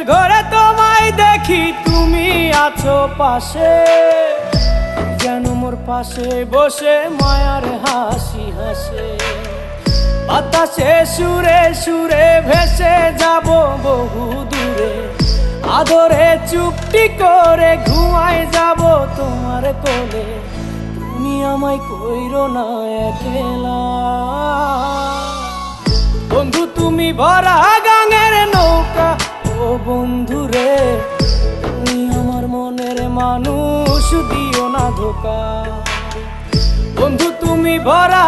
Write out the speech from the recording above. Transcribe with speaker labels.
Speaker 1: স্বপ্নের ঘরে তোমায় দেখি তুমি আছো পাশে, যেন মোর পাশে বসে মায়ার হাসি হাসে। বাতাসে সুরে সুরে ভেসে যাব বহু দূরে, আদরে চুপটি করে ঘুমায় যাব তোমার কোলে। তুমি আমায় কইরো না একলা বন্ধু, তুমি ভরা গাঙের নৌকা। ও বন্ধু রে, তুমি আমার মনের মানুষ, দিও না ধোকা। বন্ধু তুমি ভরা